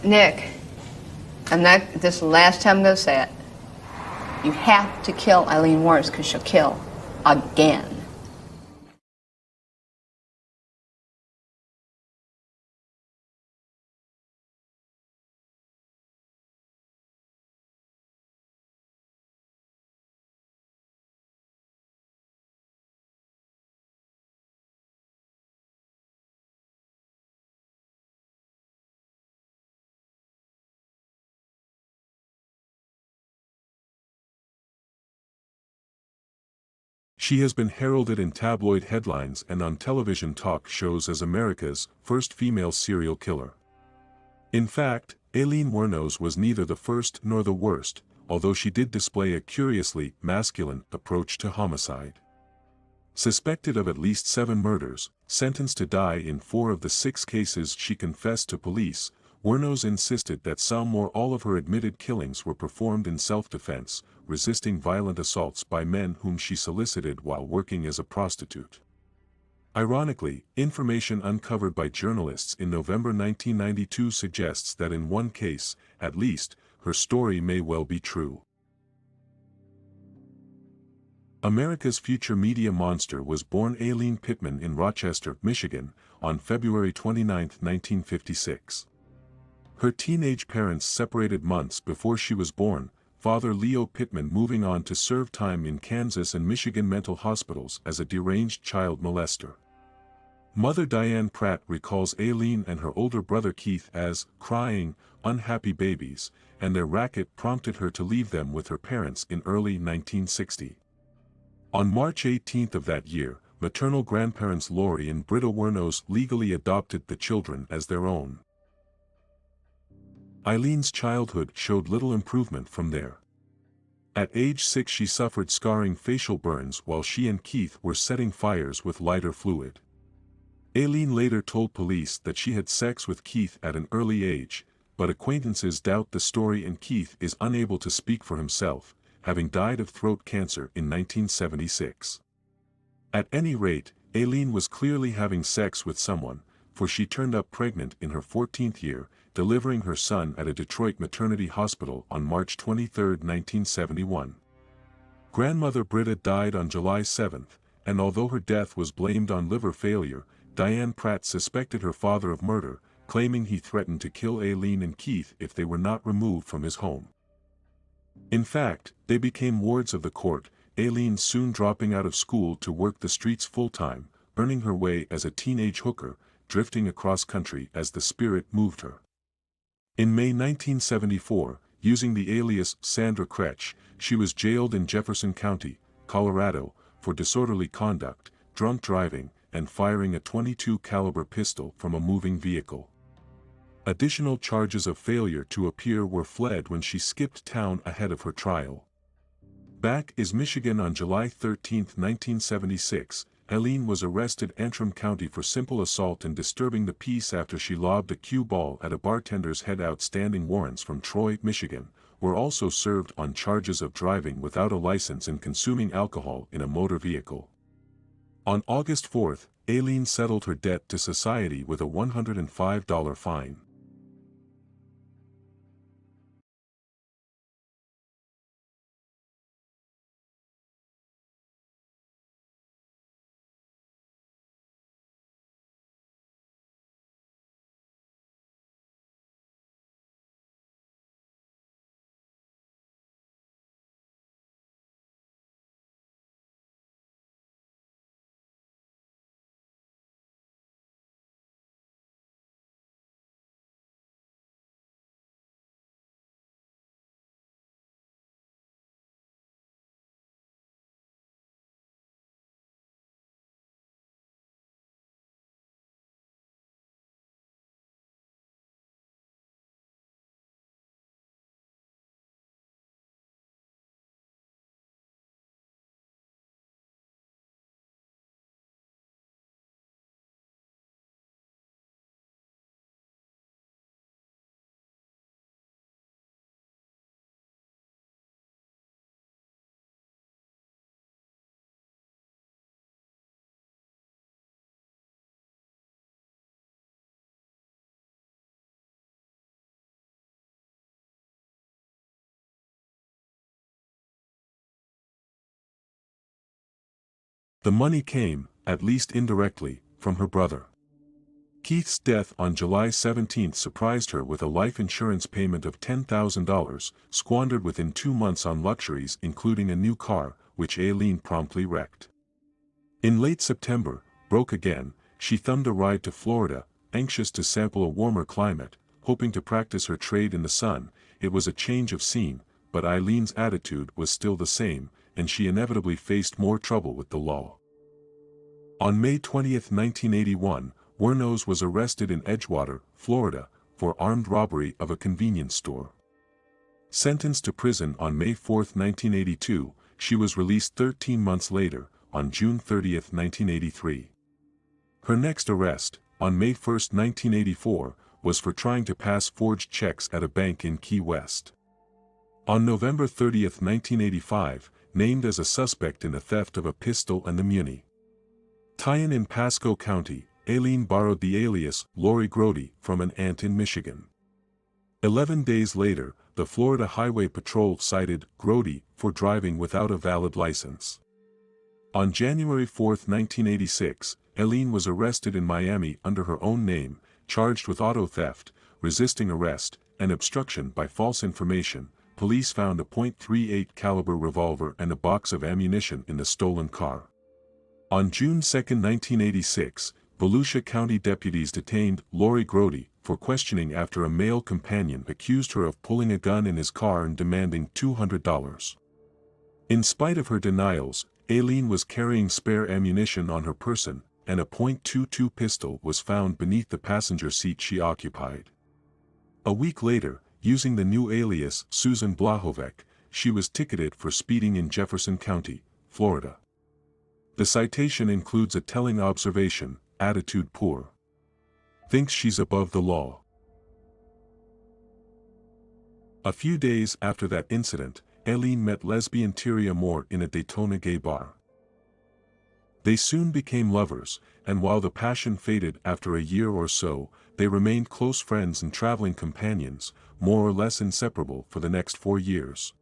Nick, this is the last time I'm going to say it. You have to kill Aileen Wournos because she'll kill again. She has been heralded in tabloid headlines and on television talk shows as America's first female serial killer. In fact, Aileen Wournos was neither the first nor the worst, although she did display a curiously masculine approach to homicide. Suspected of at least 7 murders, sentenced to die in 4 of the 6 cases she confessed to police, Wournos insisted that some or all of her admitted killings were performed in self-defense, resisting violent assaults by men whom she solicited while working as a prostitute. Ironically, information uncovered by journalists in November 1992 suggests that in one case, at least, her story may well be true. America's future media monster was born Aileen Pittman in Rochester, Michigan, on February 29, 1956. Her teenage parents separated months before she was born, father Leo Pittman moving on to serve time in Kansas and Michigan mental hospitals as a deranged child molester. Mother Diane Pratt recalls Aileen and her older brother Keith as crying, unhappy babies, and their racket prompted her to leave them with her parents in early 1960. On March 18 of that year, maternal grandparents Lauri and Britta Wuornos legally adopted the children as their own. Aileen's childhood showed little improvement from there. At age 6 she suffered scarring facial burns while she and Keith were setting fires with lighter fluid. Aileen later told police that she had sex with Keith at an early age, but acquaintances doubt the story and Keith is unable to speak for himself, having died of throat cancer in 1976. At any rate, Aileen was clearly having sex with someone, for she turned up pregnant in her 14th year, delivering her son at a Detroit maternity hospital on March 23, 1971. Grandmother Britta died on July 7, and although her death was blamed on liver failure, Diane Pratt suspected her father of murder, claiming he threatened to kill Aileen and Keith if they were not removed from his home. In fact, they became wards of the court, Aileen soon dropping out of school to work the streets full-time, earning her way as a teenage hooker, drifting across country as the spirit moved her. In May 1974, using the alias Sandra Kretsch, she was jailed in Jefferson County, Colorado, for disorderly conduct, drunk driving, and firing a .22 caliber pistol from a moving vehicle. Additional charges of failure to appear were fled when she skipped town ahead of her trial. Back in Michigan on July 13, 1976, Aileen was arrested in Antrim County for simple assault and disturbing the peace after she lobbed a cue ball at a bartender's head. Outstanding warrants from Troy, Michigan, were also served on charges of driving without a license and consuming alcohol in a motor vehicle. On August 4, Aileen settled her debt to society with a $105 fine. The money came, at least indirectly, from her brother. Keith's death on July 17 surprised her with a life insurance payment of $10,000, squandered within 2 months on luxuries including a new car, which Aileen promptly wrecked. In late September, broke again, she thumbed a ride to Florida, anxious to sample a warmer climate, hoping to practice her trade in the sun. It was a change of scene, but Aileen's attitude was still the same, and she inevitably faced more trouble with the law. On May 20, 1981, Wuornos was arrested in Edgewater, Florida, for armed robbery of a convenience store. Sentenced to prison on May 4, 1982, she was released 13 months later, on June 30, 1983. Her next arrest, on May 1, 1984, was for trying to pass forged checks at a bank in Key West. On November 30, 1985, named as a suspect in the theft of a pistol and the Muni. Tie-in in Pasco County, Aileen borrowed the alias Lauri from an aunt in Michigan. 11 days later, the Florida Highway Patrol cited Grody for driving without a valid license. On January 4, 1986, Aileen was arrested in Miami under her own name, charged with auto theft, resisting arrest, and obstruction by false information. Police found a .38 caliber revolver and a box of ammunition in the stolen car. On June 2, 1986, Volusia County deputies detained Lauri for questioning after a male companion accused her of pulling a gun in his car and demanding $200. In spite of her denials, Aileen was carrying spare ammunition on her person, and a .22 pistol was found beneath the passenger seat she occupied. A week later, using the new alias Susan Blahovec, she was ticketed for speeding in Jefferson County, Florida. The citation includes a telling observation: attitude poor. Thinks she's above the law. A few days after that incident, Aileen met lesbian Tyria Moore in a Daytona gay bar. They soon became lovers, and while the passion faded after a year or so, they remained close friends and traveling companions, more or less inseparable for the next 4 years.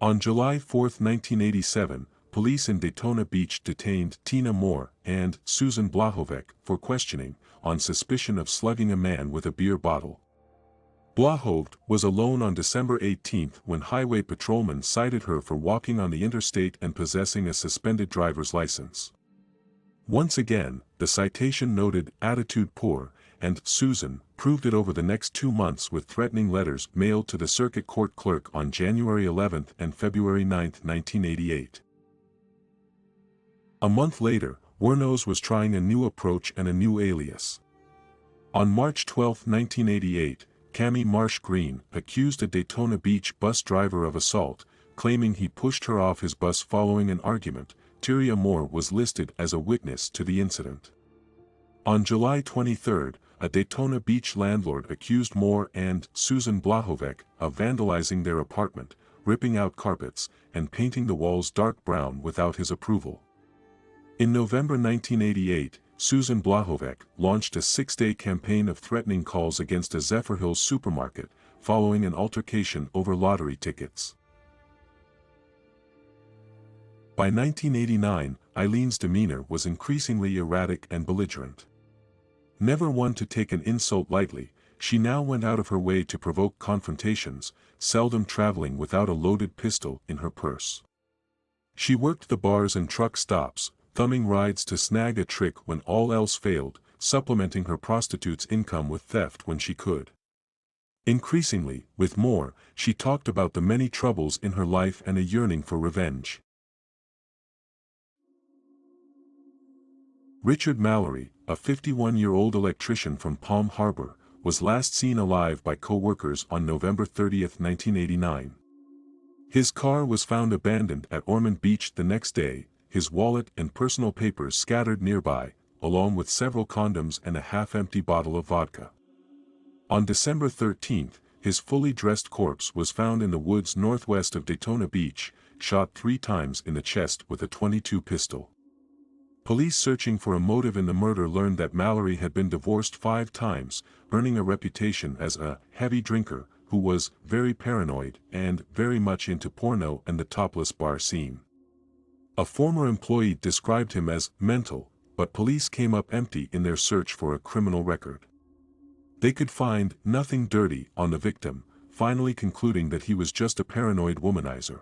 On July 4, 1987, police in Daytona Beach detained Tina Moore and Susan Blahovec for questioning, on suspicion of slugging a man with a beer bottle. Blahovec was alone on December 18 when highway patrolmen cited her for walking on the interstate and possessing a suspended driver's license. Once again, the citation noted attitude poor, and Susan proved it over the next 2 months with threatening letters mailed to the circuit court clerk on January 11 and February 9, 1988. A month later, Wuornos was trying a new approach and a new alias. On March 12, 1988, Cammie Marsh Green accused a Daytona Beach bus driver of assault, claiming he pushed her off his bus following an argument. Tyria Moore was listed as a witness to the incident. On July 23, a Daytona Beach landlord accused Moore and Susan Blahovec of vandalizing their apartment, ripping out carpets, and painting the walls dark brown without his approval. In November 1988, Susan Blahovec launched a 6-day campaign of threatening calls against a Zephyrhills supermarket, following an altercation over lottery tickets. By 1989, Aileen's demeanor was increasingly erratic and belligerent. Never one to take an insult lightly, she now went out of her way to provoke confrontations, seldom traveling without a loaded pistol in her purse. She worked the bars and truck stops, thumbing rides to snag a trick when all else failed, supplementing her prostitute's income with theft when she could. Increasingly, with Moore, she talked about the many troubles in her life and a yearning for revenge. Richard Mallory, a 51-year-old electrician from Palm Harbor, was last seen alive by co-workers on November 30, 1989. His car was found abandoned at Ormond Beach the next day, his wallet and personal papers scattered nearby, along with several condoms and a half-empty bottle of vodka. On December 13, his fully dressed corpse was found in the woods northwest of Daytona Beach, shot 3 times in the chest with a .22 pistol. Police searching for a motive in the murder learned that Mallory had been divorced 5 times, earning a reputation as a heavy drinker who was very paranoid and very much into porno and the topless bar scene. A former employee described him as mental, but police came up empty in their search for a criminal record. They could find nothing dirty on the victim, finally concluding that he was just a paranoid womanizer.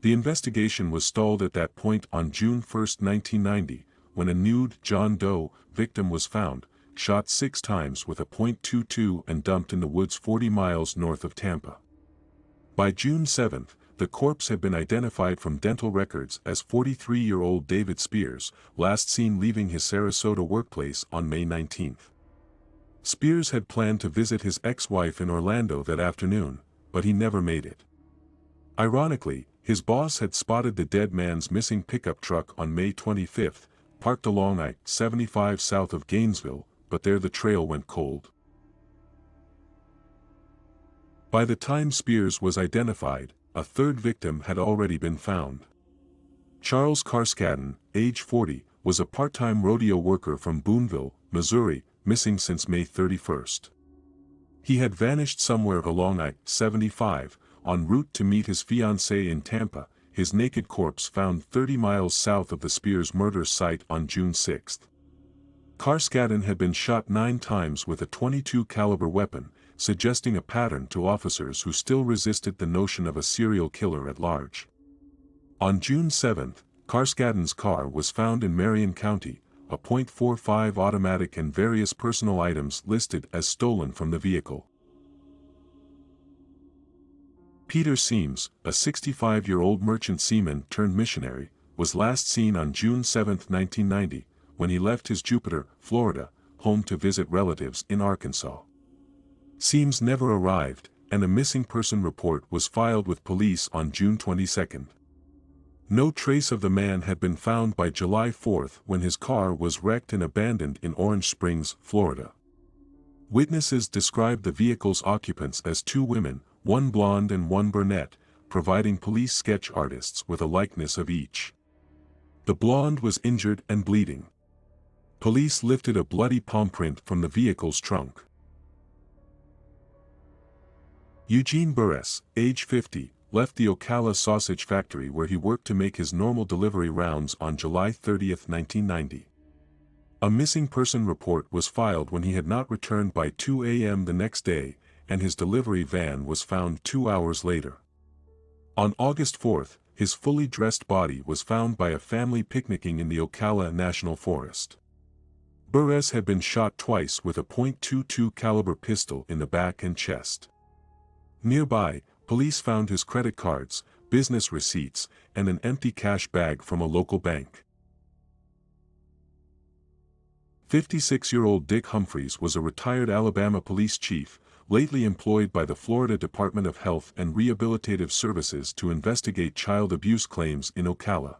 The investigation was stalled at that point on June 1, 1990, when a nude John Doe victim was found, shot 6 times with a .22 and dumped in the woods 40 miles north of Tampa. By June 7, the corpse had been identified from dental records as 43-year-old David Spears, last seen leaving his Sarasota workplace on May 19. Spears had planned to visit his ex-wife in Orlando that afternoon, but he never made it. Ironically, his boss had spotted the dead man's missing pickup truck on May 25, parked along I-75 south of Gainesville, but there the trail went cold. By the time Spears was identified, a third victim had already been found. Charles Carskadden, age 40, was a part-time rodeo worker from Boonville, Missouri, missing since May 31. He had vanished somewhere along I-75, en route to meet his fiancée in Tampa, his naked corpse found 30 miles south of the Spears murder site on June 6. Carskadden had been shot 9 times with a .22 caliber weapon, suggesting a pattern to officers who still resisted the notion of a serial killer at large. On June 7, Carskadden's car was found in Marion County, a .45 automatic and various personal items listed as stolen from the vehicle. Peter Seams, a 65-year-old merchant seaman turned missionary, was last seen on June 7, 1990, when he left his Jupiter, Florida, home to visit relatives in Arkansas. Seams never arrived, and a missing person report was filed with police on June 22. No trace of the man had been found by July 4 when his car was wrecked and abandoned in Orange Springs, Florida. Witnesses described the vehicle's occupants as 2 women, one blonde and one brunette, providing police sketch artists with a likeness of each. The blonde was injured and bleeding. Police lifted a bloody palm print from the vehicle's trunk. Eugene Burress, age 50, left the Ocala sausage factory where he worked to make his normal delivery rounds on July 30, 1990. A missing person report was filed when he had not returned by 2 a.m. the next day, and his delivery van was found 2 hours later. On August 4, his fully dressed body was found by a family picnicking in the Ocala National Forest. Burress had been shot twice with a .22 caliber pistol in the back and chest. Nearby, police found his credit cards, business receipts, and an empty cash bag from a local bank. 56-year-old Dick Humphreys was a retired Alabama police chief, lately employed by the Florida Department of Health and Rehabilitative Services to investigate child abuse claims in Ocala.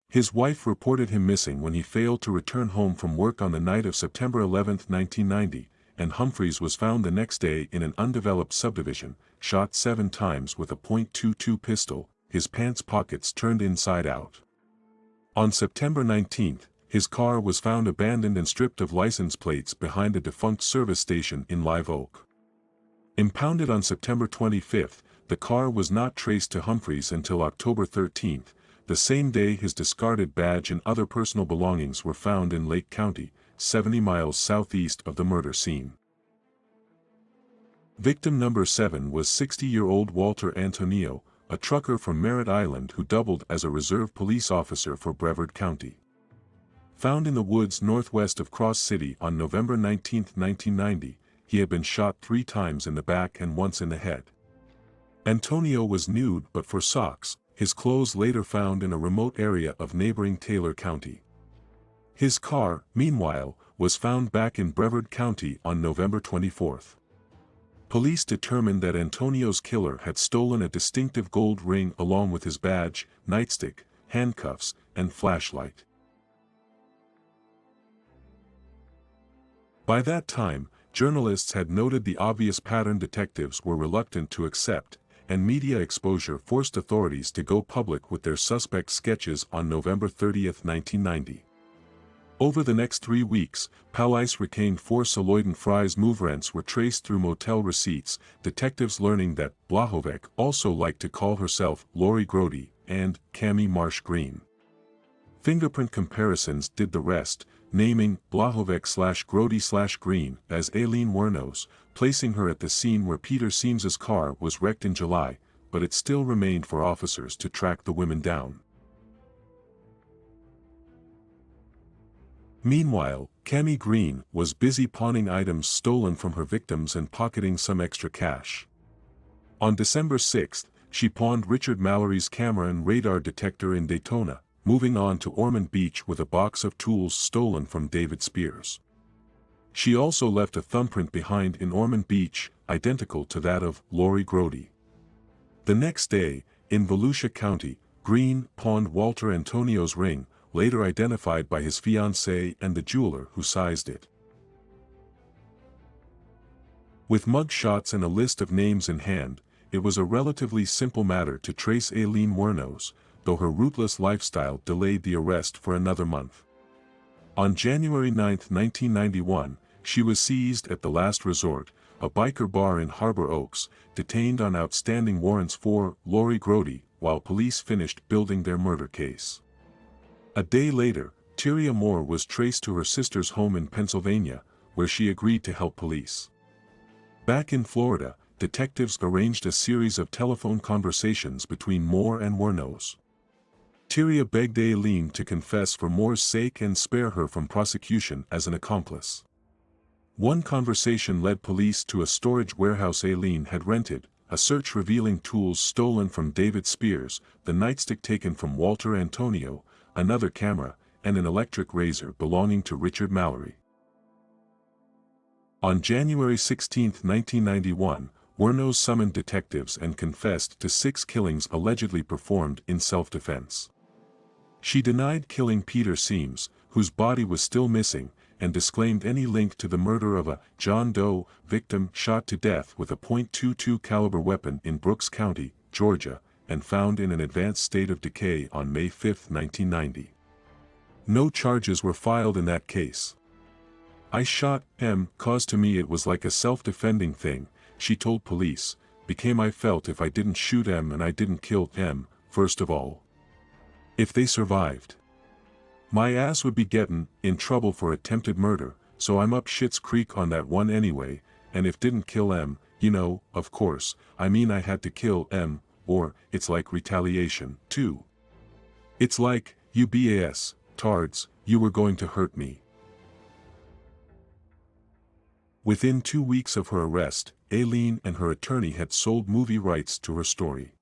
His wife reported him missing when he failed to return home from work on the night of September 11, 1990, and Humphreys was found the next day in an undeveloped subdivision, shot 7 times with a .22 pistol, his pants pockets turned inside out. On September 19, his car was found abandoned and stripped of license plates behind a defunct service station in Live Oak. Impounded on September 25, the car was not traced to Humphreys until October 13, the same day his discarded badge and other personal belongings were found in Lake County, 70 miles southeast of the murder scene. Victim number 7 was 60-year-old Walter Antonio, a trucker from Merritt Island who doubled as a reserve police officer for Brevard County. Found in the woods northwest of Cross City on November 19, 1990, he had been shot 3 times in the back and once in the head. Antonio was nude but for socks, his clothes later found in a remote area of neighboring Taylor County. His car, meanwhile, was found back in Brevard County on November 24. Police determined that Antonio's killer had stolen a distinctive gold ring along with his badge, nightstick, handcuffs, and flashlight. By that time, journalists had noted the obvious pattern detectives were reluctant to accept, and media exposure forced authorities to go public with their suspect sketches on November 30, 1990. Over the next 3 weeks, police retained 4 Saloiden Fries movements were traced through motel receipts, detectives learning that Blahovec also liked to call herself Lauri Grody and Cami Marsh Green. Fingerprint comparisons did the rest, naming Blahovec/Grody/Green as Aileen Wournos, placing her at the scene where Peter Siems's car was wrecked in July, but it still remained for officers to track the women down. Meanwhile, Cami Green was busy pawning items stolen from her victims and pocketing some extra cash. On December 6, she pawned Richard Mallory's camera and radar detector in Daytona, moving on to Ormond Beach with a box of tools stolen from David Spears. She also left a thumbprint behind in Ormond Beach, identical to that of Lauri Grody. The next day, in Volusia County, Green pawned Walter Antonio's ring, later identified by his fiancée and the jeweler who sized it. With mug shots and a list of names in hand, it was a relatively simple matter to trace Aileen Wournos, though her ruthless lifestyle delayed the arrest for another month. On January 9, 1991, she was seized at the Last Resort, a biker bar in Harbor Oaks, detained on outstanding warrants for Lauri Grody, while police finished building their murder case. A day later, Tyria Moore was traced to her sister's home in Pennsylvania, where she agreed to help police. Back in Florida, detectives arranged a series of telephone conversations between Moore and Wournos. Tyria begged Aileen to confess for Moore's sake and spare her from prosecution as an accomplice. One conversation led police to a storage warehouse Aileen had rented, a search revealing tools stolen from David Spears, the nightstick taken from Walter Antonio, another camera, and an electric razor belonging to Richard Mallory. On January 16, 1991, Wournos summoned detectives and confessed to 6 killings allegedly performed in self-defense. She denied killing Peter Siems, whose body was still missing, and disclaimed any link to the murder of a John Doe victim shot to death with a .22 caliber weapon in Brooks County, Georgia, and found in an advanced state of decay on May 5, 1990. No charges were filed in that case. "I shot him, 'cause to me it was like a self-defending thing," she told police, "became I felt if I didn't shoot him and I didn't kill him, first of all. If they survived, my ass would be gettin' in trouble for attempted murder, so I'm up Schitt's Creek on that one anyway, and if didn't kill em, you know, of course, I mean I had to kill em, or, it's like retaliation, too. It's like, you BAS, tards, you were going to hurt me." Within 2 weeks of her arrest, Aileen and her attorney had sold movie rights to her story.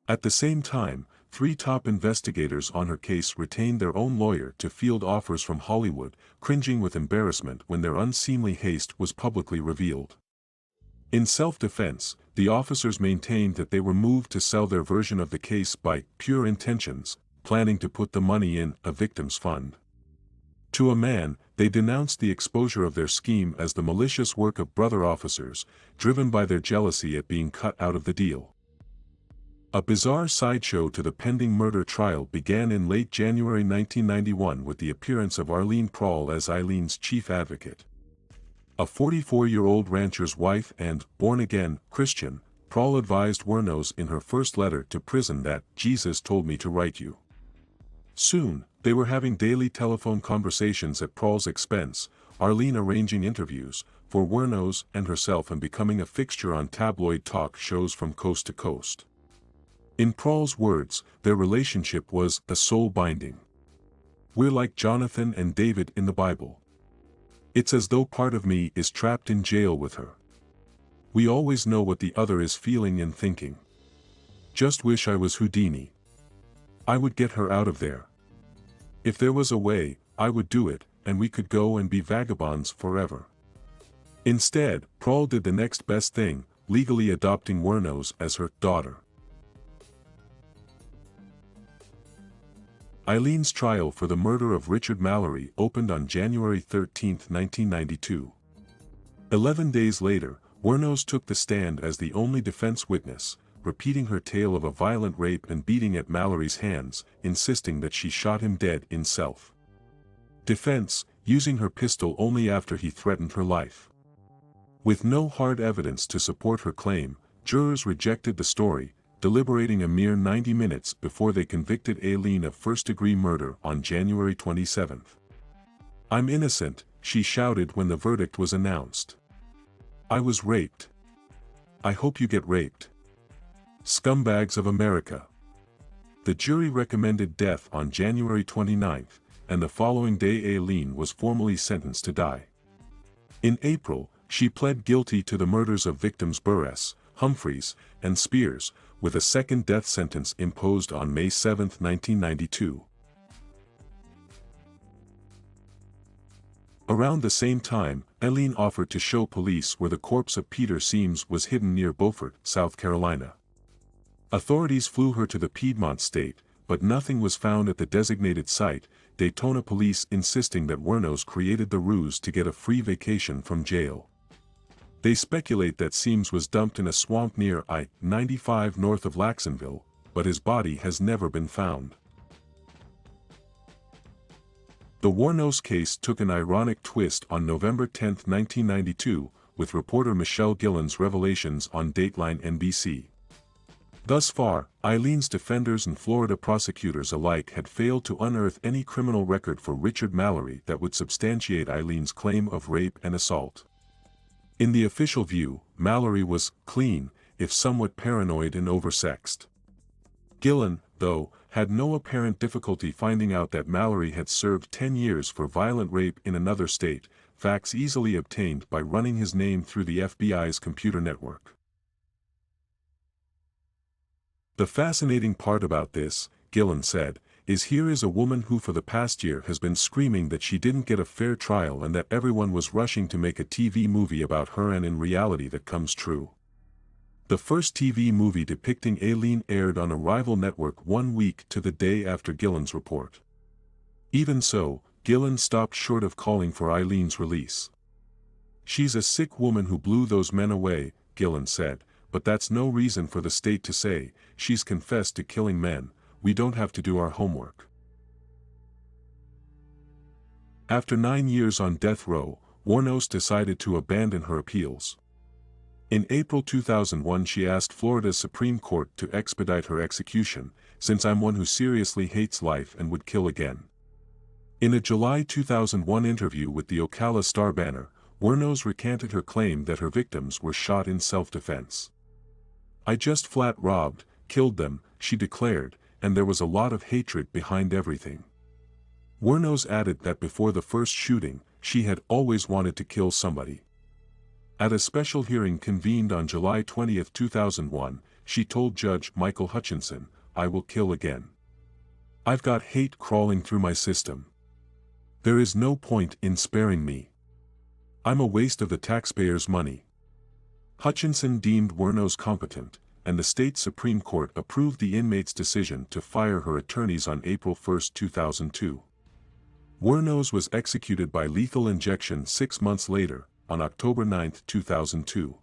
At the same time, 3 top investigators on her case retained their own lawyer to field offers from Hollywood, cringing with embarrassment when their unseemly haste was publicly revealed. In self-defense, the officers maintained that they were moved to sell their version of the case by pure intentions, planning to put the money in a victim's fund. To a man, they denounced the exposure of their scheme as the malicious work of brother officers, driven by their jealousy at being cut out of the deal. A bizarre sideshow to the pending murder trial began in late January 1991 with the appearance of Arlene Prawl as Aileen's chief advocate. A 44-year-old rancher's wife and, born-again, Christian, Prawl advised Wournos in her first letter to prison that, "Jesus told me to write you." Soon, they were having daily telephone conversations at Prawl's expense, Arlene arranging interviews for Wournos and herself and becoming a fixture on tabloid talk shows from coast to coast. In Prawl's words, their relationship was a soul binding. "We're like Jonathan and David in the Bible. It's as though part of me is trapped in jail with her. We always know what the other is feeling and thinking. Just wish I was Houdini. I would get her out of there. If there was a way, I would do it, and we could go and be vagabonds forever." Instead, Prawl did the next best thing, legally adopting Wournos as her daughter. Aileen's trial for the murder of Richard Mallory opened on January 13, 1992. 11 days later, Wournos took the stand as the only defense witness, repeating her tale of a violent rape and beating at Mallory's hands, insisting that she shot him dead in self. Defense, using her pistol only after he threatened her life. With no hard evidence to support her claim, jurors rejected the story, deliberating a mere 90 minutes before they convicted Aileen of first-degree murder on January 27. "I'm innocent," she shouted when the verdict was announced. "I was raped. I hope you get raped. Scumbags of America." The jury recommended death on January 29, and the following day Aileen was formally sentenced to die. In April, she pled guilty to the murders of victims Burress, Humphreys, and Spears, with a second death sentence imposed on May 7, 1992. Around the same time, Aileen offered to show police where the corpse of Peter Seams was hidden near Beaufort, South Carolina. Authorities flew her to the Piedmont state, but nothing was found at the designated site, Daytona police insisting that Wuornos created the ruse to get a free vacation from jail. They speculate that Seams was dumped in a swamp near I-95 north of Laxonville, but his body has never been found. The Wuornos case took an ironic twist on November 10, 1992, with reporter Michelle Gillen's revelations on Dateline NBC. Thus far, Aileen's defenders and Florida prosecutors alike had failed to unearth any criminal record for Richard Mallory that would substantiate Aileen's claim of rape and assault. In the official view, Mallory was clean, if somewhat paranoid and oversexed. Gillen, though, had no apparent difficulty finding out that Mallory had served 10 years for violent rape in another state, facts easily obtained by running his name through the FBI's computer network. "The fascinating part about this," Gillen said, "is here is a woman who for the past year has been screaming that she didn't get a fair trial and that everyone was rushing to make a TV movie about her, and in reality that comes true." The first TV movie depicting Aileen aired on a rival network 1 week to the day after Gillen's report. Even so, Gillen stopped short of calling for Aileen's release. "She's a sick woman who blew those men away," Gillen said, "but that's no reason for the state to say, she's confessed to killing men, we don't have to do our homework." After 9 years on death row, Wuornos decided to abandon her appeals. In April 2001 she asked Florida's Supreme Court to expedite her execution, "since I'm one who seriously hates life and would kill again." In a July 2001 interview with the Ocala Star-Banner, Wuornos recanted her claim that her victims were shot in self-defense. "I just flat robbed, killed them," she declared, "and there was a lot of hatred behind everything." Wuornos added that before the first shooting, she had always wanted to kill somebody. At a special hearing convened on July 20, 2001, she told Judge Michael Hutchinson, "I will kill again. I've got hate crawling through my system. There is no point in sparing me. I'm a waste of the taxpayers' money." Hutchinson deemed Wuornos competent, and the state Supreme Court approved the inmate's decision to fire her attorneys on April 1, 2002. Wuornos was executed by lethal injection 6 months later, on October 9, 2002.